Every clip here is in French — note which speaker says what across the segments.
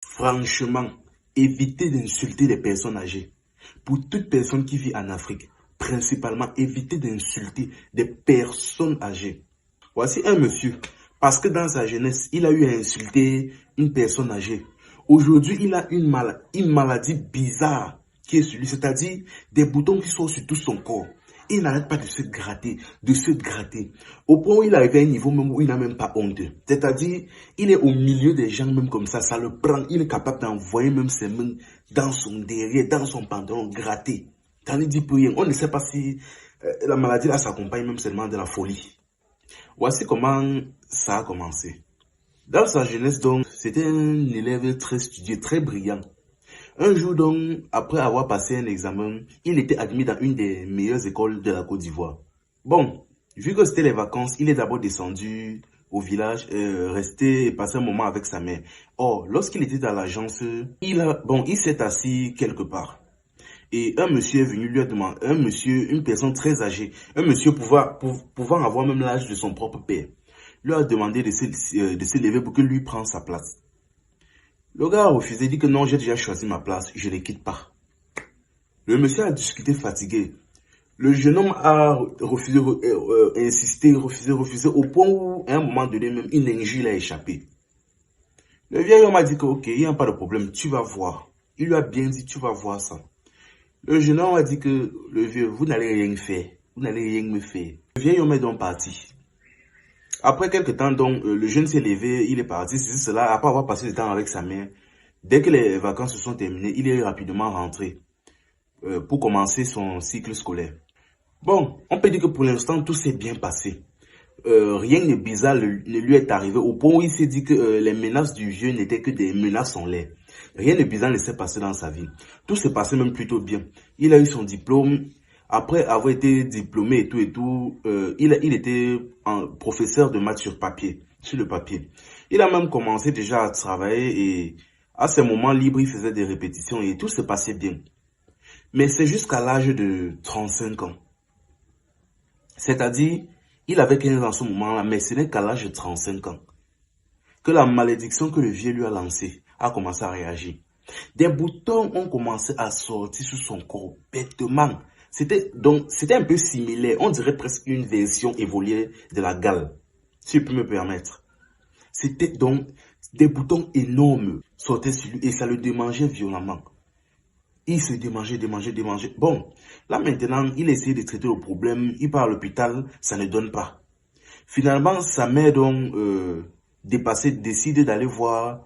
Speaker 1: Franchement, évitez d'insulter les personnes âgées. Pour toute personne qui vit en Afrique, principalement, évitez d'insulter des personnes âgées. Voici un monsieur, parce que dans sa jeunesse, il a eu à insulter une personne âgée. Aujourd'hui, il a une maladie bizarre qui est sur lui, c'est-à-dire des boutons qui sont sur tout son corps. Il n'arrête pas de se gratter, au point où il arrive à un niveau même où il n'a même pas honte. C'est-à-dire, il est au milieu des gens même comme ça le prend, il est capable d'envoyer même ses mains dans son derrière, dans son pantalon, gratter. Ça ne dit plus rien. On ne sait pas si la maladie là s'accompagne même seulement de la folie. Voici comment ça a commencé. Dans sa jeunesse, donc, c'était un élève très studieux, très brillant. Un jour, donc, après avoir passé un examen, il était admis dans une des meilleures écoles de la Côte d'Ivoire. Bon, vu que c'était les vacances, il est d'abord descendu au village, resté et passé un moment avec sa mère. Or, lorsqu'il était dans l'agence, il s'est assis quelque part. Et un monsieur est venu lui demander, une personne très âgée, un monsieur pouvant avoir même l'âge de son propre père, lui a demandé de se lever pour que lui prenne sa place. Le gars a refusé, dit que non, j'ai déjà choisi ma place, je ne quitte pas. Le monsieur a discuté fatigué. Le jeune homme a refusé, insisté, refusé, au point où, à un moment donné, même une injure l'a échappé. Le vieil homme a dit que, ok, il n'y a pas de problème, tu vas voir. Il lui a bien dit, tu vas voir ça. Le jeune homme a dit que, le vieux, vous n'allez rien faire, vous n'allez rien me faire. Le vieil homme est donc parti. Après quelques temps, donc, le jeune s'est levé, il est parti, c'est cela, après avoir passé du temps avec sa mère. Dès que les vacances se sont terminées, il est rapidement rentré pour commencer son cycle scolaire. Bon, on peut dire que pour l'instant, tout s'est bien passé. Rien de bizarre ne lui est arrivé au point où il s'est dit que les menaces du vieux n'étaient que des menaces en l'air. Rien de bizarre ne s'est passé dans sa vie. Tout s'est passé même plutôt bien. Il a eu son diplôme. Après avoir été diplômé et tout, il était professeur de maths sur le papier. Il a même commencé déjà à travailler et à ses moments libres, il faisait des répétitions et tout se passait bien. Mais c'est jusqu'à l'âge de 35 ans. C'est-à-dire, il avait 15 ans en ce moment-là, mais ce n'est qu'à l'âge de 35 ans que la malédiction que le vieux lui a lancée a commencé à réagir. Des boutons ont commencé à sortir sur son corps bêtement. C'était un peu similaire, on dirait presque une version évoluée de la gale, si je peux me permettre. C'était donc des boutons énormes sortaient sur lui et ça le démangeait violemment. Il se démangeait. Bon, là maintenant, il essaie de traiter le problème, il part à l'hôpital, ça ne donne pas. Finalement, sa mère donc, dépassée, décide d'aller voir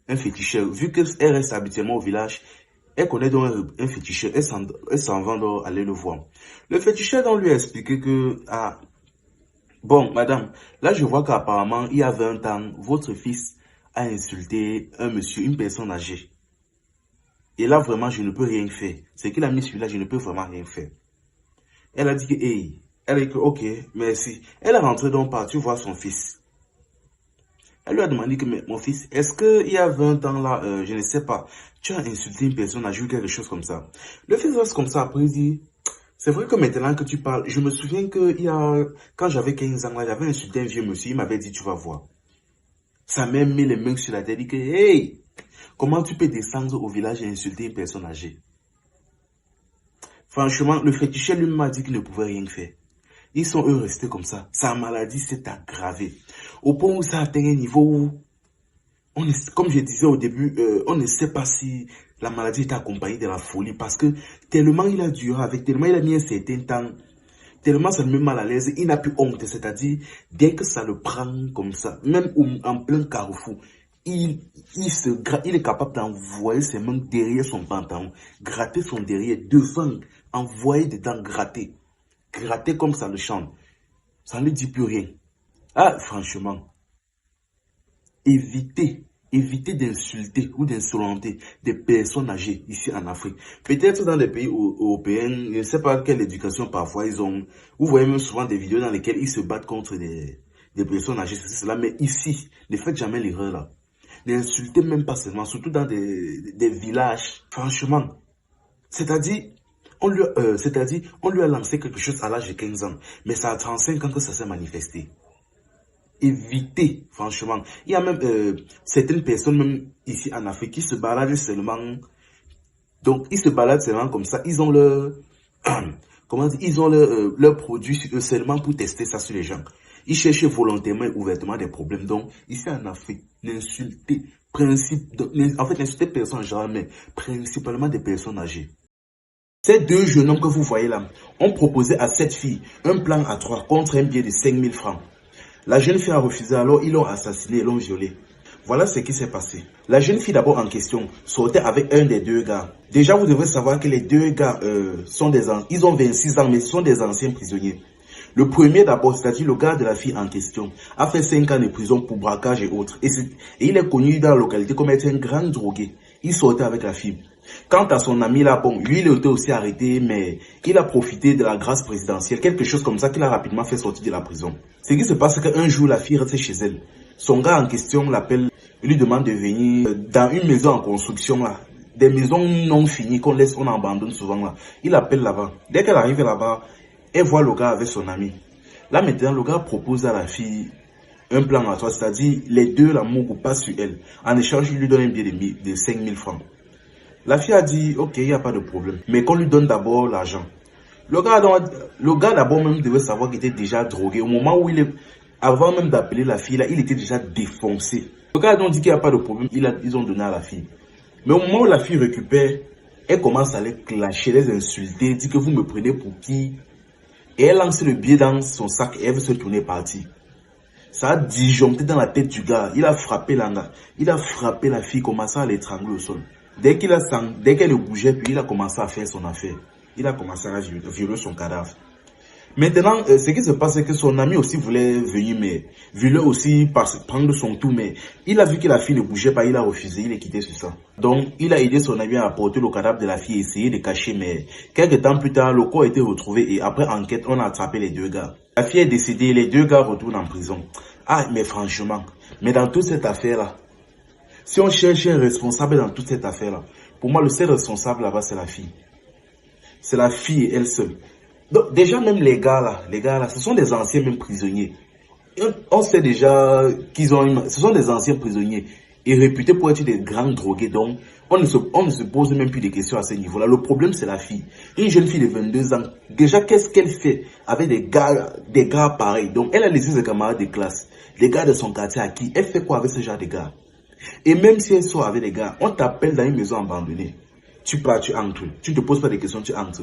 Speaker 1: un féticheur. Vu qu'elle reste habituellement au village, elle connaît donc un féticheur, elle s'en va donc aller le voir. Le féticheur donc lui a expliqué que, ah, bon, madame, là je vois qu'apparemment, il y a 20 ans, votre fils a insulté un monsieur, une personne âgée. Et là, vraiment, je ne peux rien faire. C'est qu'il a mis celui-là, je ne peux vraiment rien faire. Elle a dit que, hey, elle a dit que, ok, merci. Elle est rentrée donc par, tu vois son fils. Elle lui a demandé que, mais mon fils, est-ce qu'il y a 20 ans là, je ne sais pas, tu as insulté une personne, âgée ou quelque chose comme ça. Le fils reste comme ça, après il dit, c'est vrai que maintenant que tu parles, je me souviens que quand j'avais 15 ans là, j'avais insulté un vieux monsieur, il m'avait dit, tu vas voir. Sa mère met les mains sur la tête, dit que, hey, comment tu peux descendre au village et insulter une personne âgée? Franchement, le féticheur lui m'a dit qu'il ne pouvait rien faire. Ils sont eux restés comme ça. Sa maladie s'est aggravée. Au point où ça atteint un niveau où, comme je disais au début, on ne sait pas si la maladie est accompagnée de la folie. Parce que tellement il a duré avec, tellement il a mis un certain temps, tellement ça le met mal à l'aise, il n'a plus honte. C'est-à-dire, dès que ça le prend comme ça, même en plein carrefour, il est capable d'envoyer ses mains derrière son pantalon, gratter son derrière, devant, envoyer dedans, gratter. Gratter comme ça le chante. Ça ne lui dit plus rien. Ah, franchement, évitez d'insulter ou d'insolenter des personnes âgées ici en Afrique. Peut-être dans les pays européens, je ne sais pas quelle éducation parfois ils ont. Vous voyez même souvent des vidéos dans lesquelles ils se battent contre des personnes âgées, c'est cela. Mais ici, ne faites jamais l'erreur là. N'insultez même pas seulement, surtout dans des villages. Franchement, c'est-à-dire, on lui a lancé quelque chose à l'âge de 15 ans, mais c'est à 35 ans que ça s'est manifesté. évitez, franchement. Il y a même certaines personnes, même ici en Afrique, qui se baladent seulement. Donc, ils se baladent seulement comme ça. Ils ont leur, comment dire, ils ont leur produit sur eux seulement pour tester ça sur les gens. Ils cherchent volontairement et ouvertement des problèmes. Donc, ici en Afrique, n'insultez, en fait, n'insultez personne en général, mais principalement des personnes âgées. Ces deux jeunes hommes que vous voyez là ont proposé à cette fille un plan à 3 contre un billet de 5000 francs. La jeune fille a refusé, alors ils l'ont assassinée et l'ont violée. Voilà ce qui s'est passé. La jeune fille d'abord en question sortait avec un des deux gars. Déjà, vous devez savoir que les deux gars ils ont 26 ans, mais ce sont des anciens prisonniers. Le premier d'abord, c'est-à-dire le gars de la fille en question, a fait 5 ans de prison pour braquage et autres. Et il est connu dans la localité comme étant un grand drogué. Il sortait avec la fille. Quant à son ami là, bon, lui il était aussi arrêté, mais il a profité de la grâce présidentielle, quelque chose comme ça qu'il a rapidement fait sortir de la prison. Ce qui se passe, c'est qu'un jour la fille reste chez elle. Son gars en question l'appelle, lui demande de venir dans une maison en construction là. Des maisons non finies qu'on laisse, on abandonne souvent là. Il appelle là-bas. Dès qu'elle arrive là-bas, elle voit le gars avec son ami. Là maintenant, le gars propose à la fille un plan à 3, c'est-à-dire les deux l'amour passent sur elle. En échange, il lui donne un billet de 5000 francs. La fille a dit, ok, il n'y a pas de problème. Mais qu'on lui donne d'abord l'argent. Le gars d'abord même devait savoir qu'il était déjà drogué. Au moment où avant même d'appeler la fille, là, il était déjà défoncé. Le gars a dit qu'il n'y a pas de problème. Ils ont donné à la fille. Mais au moment où la fille récupère, elle commence à les clasher, les insulter, dit que vous me prenez pour qui? Et elle lance le billet dans son sac et elle veut se tourner partir. Ça a disjoncté dans la tête du gars. Il a frappé la fille, commençant à l'étrangler au sol. Dès qu'elle ne bougeait plus, il a commencé à faire son affaire. Il a commencé à violer son cadavre. Maintenant, ce qui se passe, c'est que son ami aussi voulait venir, mais voulait aussi prendre son tour, mais il a vu que la fille ne bougeait pas, il a refusé, il est quitté sur ça. Donc, il a aidé son ami à apporter le cadavre de la fille, essayer de cacher, mais quelques temps plus tard, le corps a été retrouvé et après enquête, on a attrapé les deux gars. La fille est décédée, les deux gars retournent en prison. Ah, mais franchement, mais dans toute cette affaire-là, si on cherche un responsable dans toute cette affaire-là, pour moi, le seul responsable là-bas, c'est la fille. C'est la fille elle seule. Donc, déjà, même les gars là, ce sont des anciens même prisonniers. On sait déjà ce sont des anciens prisonniers et réputés pour être des grands drogués. Donc, on ne se pose même plus de questions à ce niveau-là. Le problème, c'est la fille. Une jeune fille de 22 ans, déjà, qu'est-ce qu'elle fait avec des gars pareils? Donc, elle a laissé ses camarades de classe, les gars de son quartier à qui? Elle fait quoi avec ce genre de gars? Et même si elle sort avec les gars, on t'appelle dans une maison abandonnée. Tu pars, tu entres. Tu ne te poses pas de questions, tu entres.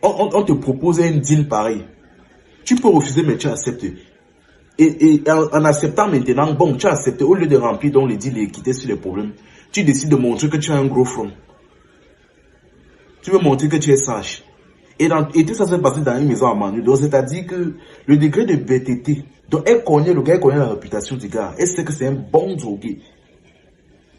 Speaker 1: On te propose un deal pareil. Tu peux refuser, mais tu acceptes. Et en acceptant maintenant, bon, tu as accepté. Au lieu de remplir donc le deal et quitter sur les problèmes, tu décides de montrer que tu as un gros front. Tu veux montrer que tu es sage. Et tout ça s'est passé dans une maison abandonnée. Donc, c'est-à-dire que le degré de bêteté. Donc, le gars connaît la réputation du gars. Elle sait que c'est un bon drogué.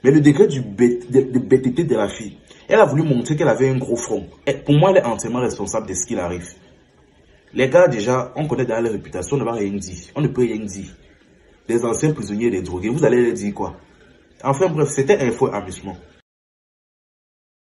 Speaker 1: Mais le degré de bêteté de la fille, elle a voulu montrer qu'elle avait un gros front. Et pour moi, elle est entièrement responsable de ce qu'il arrive. Les gars, déjà, on connaît dans leur réputation, on ne va rien dire. On ne peut rien dire. Les anciens prisonniers, les drogués, vous allez leur dire quoi? Enfin bref, c'était info amusement.